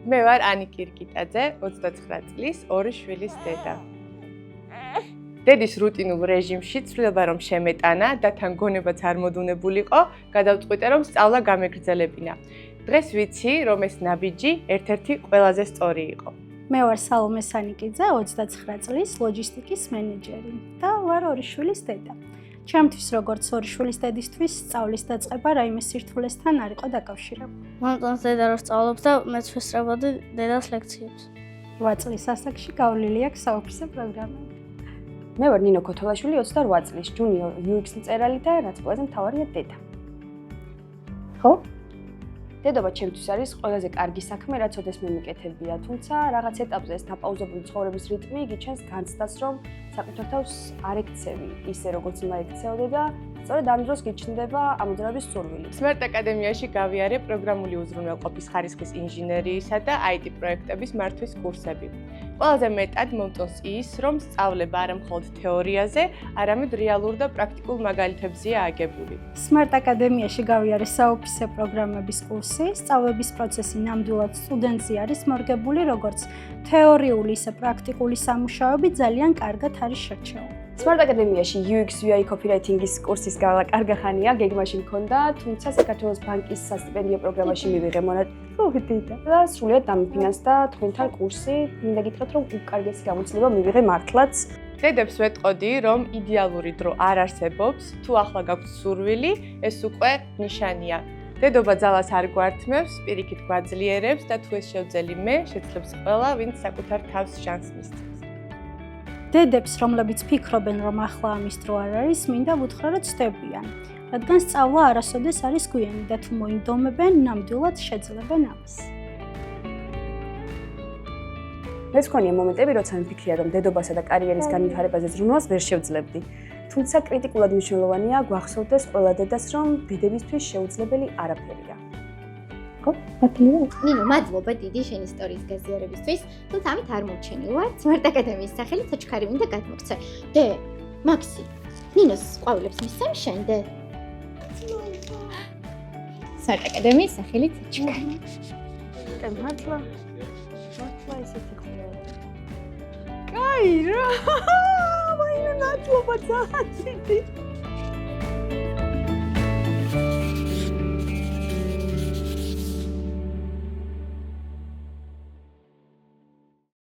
მე ვარ ანი კირკიტაძე, 29 წლის, 2 შვილის დედა. დედის რუტინულ რეჟიმში ცვლილება რომ შემეტანა და თან გონებაც არ მოდუნებულიყო, გადავწყვიტე რომ სწავლა გამეგრძელებინა. დღეს ვიცი, რომ ეს ნაბიჯი ერთ-ერთი ყველაზე სწორი იყო. მე ვარ სალომე სანიკიძე, 29 წლის, ლოჯისტიკის მენეჯერი და ვარ 2 შვილის დედა. ჩემთვის როგორც 2 შვილის დედისთვის სწავლის დაწყება რაიმე სირთულესთან არ იყო დაკავშირებული. მამტონს დედა რო სწავლობს და მეც ვესწრებოდი დედას ლექციებს. 8 წლის ასაკში გავლილი აქვს საოფისე პროგრამები. მე ვარ ნინო ქოთოლაშვილი, 28 წლის, ჯუნიორ UX მწერალი და რაც ყველაზე მთავარია დედა. ხო? დედობა ჩემთვის არის ყველაზე კარგი საქმე, რაც ოდესმე მიკეთებია, თუმცა რაღაც ეტაპზე ეს ნაპაუზებული ცხოვრების რიტმი გიჩენს განცდას, რომ საკუთარ თავს არ ექცევი ისე, როგორც უნდა ექცეოდე და სწორედ ამ დროს გიჩნდება ამოძრავების სურვილი. Smart აკადემიაში გავიარე პროგრამული უზრუნველყოფის ხარისხის ინჟინერიისა და IT პროექტების მართვის კურსები. ყველაზე მეტად მომწონს ის, რომ სწავლება არა მხოლოდ თეორიაზე, არამედ რეალურ და პრაქტიკულ მაგალითებზეა აგებული. Smart აკადემიაში გავიარე საოფისე პროგრამების კურსი. სწავლების პროცესი ნამდვილად სტუდენტზე არის მორგებული, როგორც თეორიული, ისე პრაქტიკული სამუშაოები ძალიან კარგად არის შერჩეული. Smart აკადემიაში UX UI copywriting-ის კურსის გავლა კარგი ხანია, გეგმაში მქონდა, თუმცა საქართველოს ბანკის სასტიპენდიო პროგრამაში მივიღე მონაწილეობა და სრულიად დამიფინანსდა თქვენთან კურსი. მინდა გითხრათ, რომ უკარგესი გამოცდილება მივიღე მართლაც. დედებს ვეტყოდი, რომ იდეალური დრო არ არსებობს, თუ ახლა გაქვთ სურვილი, ეს უკვე ნიშანია. დედობა ძალას არ გვართმევს, პირიქით გვაძლიერებს და თუ ეს შევძელი მე, შეძლებს ყველა, ვინც საკუთარ თავს შანსს მისცემს. დედებს, რომლებიც ფიქრობენ, რომ ახლა ამის დრო არ არის, მინდა ვუთხრა, რომ ცდებიან, რადგან სწავლა არასოდეს არის გვიანი და თუ მოინდომებენ, ნამდვილად შეძლებენ ამას. მეც მქონია მომენტები, როცა მიფიქრია, რომ დედობასა და კარიერის განვითარებაზე ზრუნვას ვერ შევძლებდი. თუმცა კრიტიკულად მნიშვნელოვანია გვახსოვდეს ყველა დედას, რომ დედებისთვის შეუძლებელი არაფერია. ნინო, მადლობა დიდი შენი ისტორიის გაზიარებისთვის, თუმცა ამით არ მოვჩენილვარ. Smart აკადემიის სახელით საჩქარი მინდა გადმოგცე. დე, მაქსი, ნინოს ყვავილებს მისცემ შენ, დე? Smart აკადემიის სახელით საჩქარი. მართლა ისეთი ხდება. კაი რა! მაინც მადლობა ძალიან დიდი.